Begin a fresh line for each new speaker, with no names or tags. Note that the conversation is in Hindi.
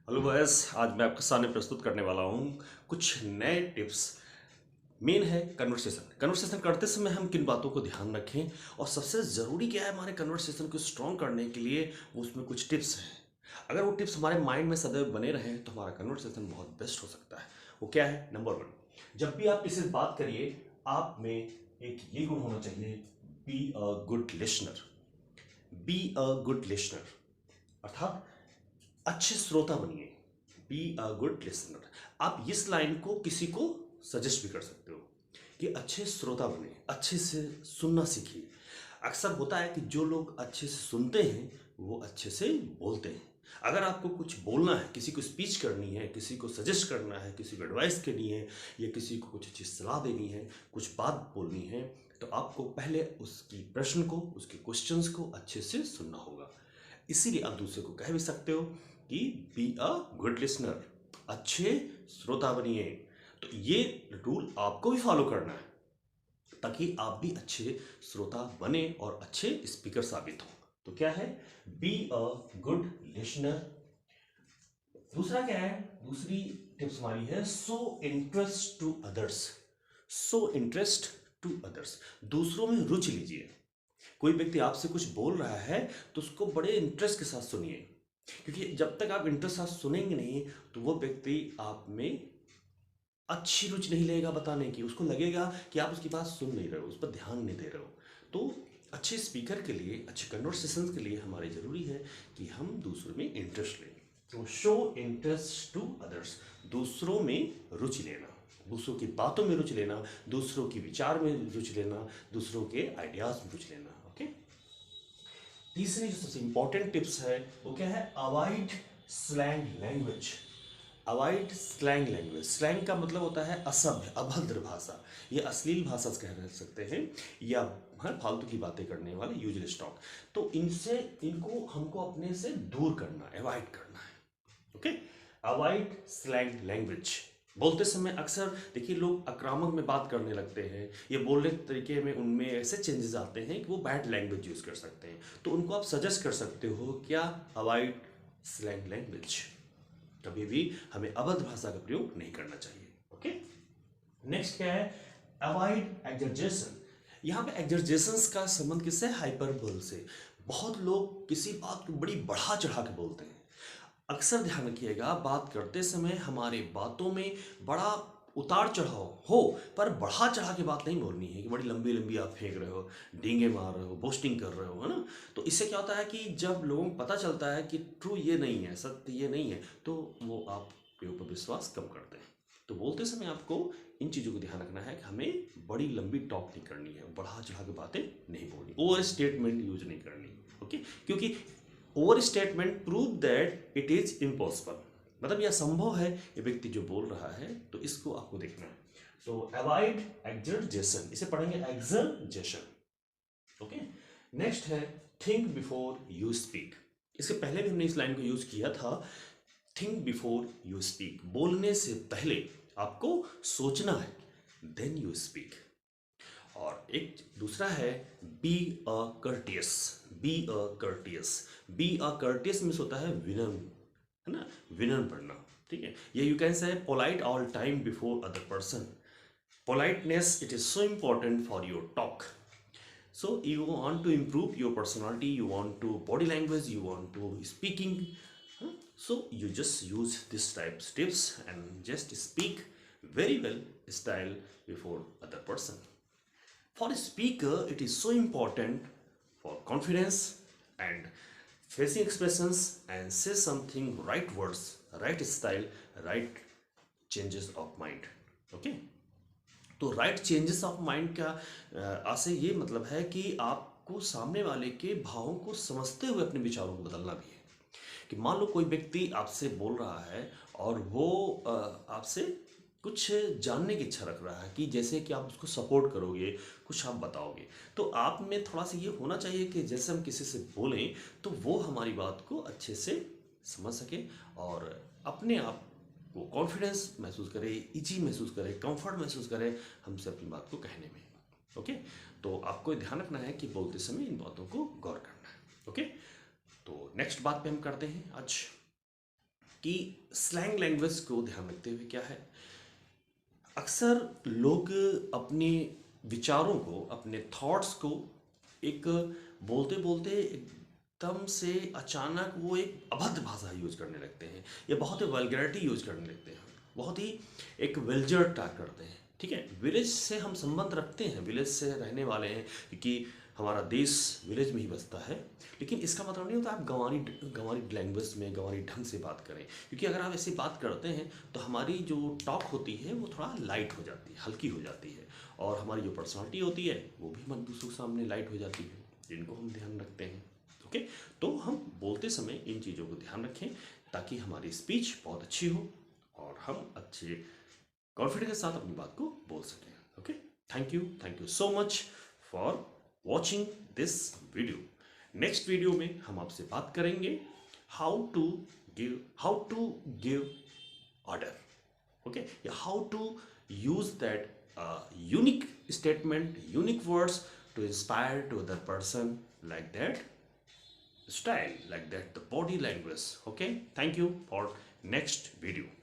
हेलो बॉयस, आज मैं आपके सामने प्रस्तुत करने वाला हूँ कुछ नए टिप्स। मेन है कन्वर्सेशन करते समय हम किन बातों को ध्यान रखें और सबसे ज़रूरी क्या है हमारे कन्वर्सेशन को स्ट्रॉन्ग करने के लिए, वो उसमें कुछ टिप्स हैं। अगर वो टिप्स हमारे माइंड में सदैव बने रहें तो हमारा कन्वर्सेशन बहुत बेस्ट हो सकता है। वो क्या है? नंबर वन, जब भी आप किसी से बात करिए, आप में एक ये गुण होना चाहिए, B a good listener. B a good listener अर्थात अच्छे श्रोता बनिए। B a good listener. आप इस लाइन को किसी को सजेस्ट भी कर सकते हो कि अच्छे श्रोता बने, अच्छे से सुनना सीखिए। अक्सर होता है कि जो लोग अच्छे से सुनते हैं वो अच्छे से बोलते हैं। अगर आपको कुछ बोलना है, किसी को स्पीच करनी है, किसी को सजेस्ट करना है, किसी को एडवाइस करनी है या किसी को कुछ अच्छी सलाह देनी है, कुछ बात बोलनी है, तो आपको पहले उसकी प्रश्न को, उसके क्वेश्चंस को अच्छे से सुनना होगा। इसीलिए आप दूसरे को कह भी सकते हो कि बी अ गुड लिसनर, अच्छे श्रोता बनिए। तो ये रूल आपको भी फॉलो करना है ताकि आप भी अच्छे श्रोता बने और अच्छे स्पीकर साबित हो। तो क्या है? Be a good listener. दूसरा क्या है? दूसरी टिप्स हमारी है show interest to others. Show interest to others, दूसरों में रुचि लीजिए। कोई व्यक्ति आपसे कुछ बोल रहा है तो उसको बड़े इंटरेस्ट के साथ सुनिए, क्योंकि जब तक आप इंटरेस्ट के साथ सुनेंगे नहीं तो वो व्यक्ति आप में अच्छी रुचि नहीं लेगा बताने की। उसको लगेगा कि आप उसकी बात सुन नहीं रहे हो, उस पर ध्यान नहीं दे रहे हो। तो अच्छे स्पीकर के लिए, अच्छे कन्वर्सेशन के लिए हमारे ज़रूरी है कि हम दूसरों में इंटरेस्ट लें। तो शो इंटरेस्ट टू अदर्स, दूसरों में रुचि लेना, दूसरों की बातों में रुचि लेना, दूसरों के विचार में रुचि लेना, दूसरों के आइडियाज में रुचि लेना। ओके। तीसरी जो सबसे इंपॉर्टेंट टिप्स है वो क्या है? Avoid slang language. Avoid slang language. Slang का मतलब होता है असभ्य, अभद्र भाषा, या अश्लील भाषा कह सकते हैं, या हर फालतू की बातें करने वाले यूजलेस टॉक। तो इनसे, इनको हमको अपने से दूर करना, अवॉइड करना है। ओके। Avoid slang language. बोलते समय अक्सर देखिए लोग आक्रामक में बात करने लगते हैं, ये बोलने के तरीके में उनमें ऐसे चेंजेस आते हैं कि वो बैड लैंग्वेज यूज कर सकते हैं। तो उनको आप सजेस्ट कर सकते हो क्या? Avoid slang language. कभी भी हमें अभद्र भाषा का प्रयोग नहीं करना चाहिए। ओके। नेक्स्ट क्या है? अवॉइड एग्जर्जेशन। यहाँ पे एग्जर्जेशंस का संबंध किससे? हाइपरबोल से। बहुत लोग किसी बात को बड़ी बढ़ा चढ़ा के बोलते हैं। अक्सर ध्यान रखिएगा, बात करते समय हमारे बातों में बड़ा उतार चढ़ाव हो, पर बढ़ा चढ़ा के बात नहीं बोलनी है कि बड़ी लंबी लंबी आप फेंक रहे हो, डींगे मार रहे हो, बोस्टिंग कर रहे हो, है ना। तो इससे क्या होता है कि जब लोगों को पता चलता है कि ट्रू ये नहीं है, सत्य ये नहीं है, तो वो आपके ऊपर विश्वास कम करते हैं। तो बोलते समय आपको इन चीज़ों को ध्यान रखना है कि हमें बड़ी लंबी टॉक नहीं करनी है, बढ़ा चढ़ा के बातें नहीं बोलनी, ओवर स्टेटमेंट यूज नहीं करनी। ओके। क्योंकि over statement prove that it is impossible, मतलब यह संभव है, ये व्यक्ति जो बोल रहा है, तो इसको आपको देखना है। तो अवॉइड एग्जर्जेशन, इसे पढ़ेंगे एग्जर्जेशन। ओके। नेक्स्ट है थिंक बिफोर यू स्पीक। इससे पहले भी हमने इस लाइन को यूज किया था। थिंक बिफोर यू स्पीक, बोलने से पहले आपको सोचना है, देन यू स्पीक। और एक दूसरा है be a courteous. Be a courteous. Be a courteous means होता है विनम्र, है ना, विनम्र बनना। ठीक है। ये you can say polite all time before other person. Politeness it is so important for your talk. So you want to improve your personality, you want to body language, you want to speaking, huh? So you just use this type tips and just speak very well style before other person. For a speaker, it is so important for confidence and facing expressions and say something right words, right style, right changes of mind. Okay. तो राइट चेंजेस ऑफ माइंड का से ये मतलब है कि आपको सामने वाले के भावों को समझते हुए अपने विचारों को बदलना भी है। कि मान लो कोई व्यक्ति आपसे बोल रहा है और वो आपसे कुछ जानने की इच्छा रख रहा है, कि जैसे कि आप उसको सपोर्ट करोगे, कुछ आप बताओगे, तो आप में थोड़ा सा ये होना चाहिए कि जैसे हम किसी से बोलें तो वो हमारी बात को अच्छे से समझ सके और अपने आप को कॉन्फिडेंस महसूस करे, इजी महसूस करे, कंफर्ट महसूस करे हमसे अपनी बात को कहने में। ओके। तो आपको ध्यान रखना है कि बोलते समय इन बातों को गौर करना है। ओके। तो नेक्स्ट बात पे हम करते हैं आज। कि स्लैंग लैंग्वेज को ध्यान रखते हुए क्या है, अक्सर लोग अपने विचारों को, अपने थॉट्स को एक बोलते बोलते एकदम से अचानक वो एक अभद्र भाषा यूज करने लगते हैं या बहुत ही वल्गैरिटी यूज करने लगते हैं, बहुत ही एक वेल्जर टाइप करते हैं। ठीक है, विलेज से हम संबंध रखते हैं, विलेज से रहने वाले हैं, क्योंकि हमारा देश विलेज में ही बसता है। लेकिन इसका मतलब नहीं होता आप गंवारी गंवारी लैंग्वेज में गंवारी ढंग से बात करें, क्योंकि अगर आप ऐसी बात करते हैं तो हमारी जो टॉक होती है वो थोड़ा लाइट हो जाती है, हल्की हो जाती है, और हमारी जो पर्सनालिटी होती है वो भी मन दूसरों के सामने लाइट हो जाती है, जिनको हम ध्यान रखते हैं। ओके, तो हम बोलते समय इन चीज़ों को ध्यान रखें ताकि हमारी स्पीच बहुत अच्छी हो और हम अच्छे कॉन्फिडेंस के साथ अपनी बात को बोल सकें। Okay, thank you so much for watching this video. Next video में हम आपसे बात करेंगे how to give order, okay, या how to use that unique statement, unique words to inspire to other person, like that style, like that the body language. Okay, thank you for next video.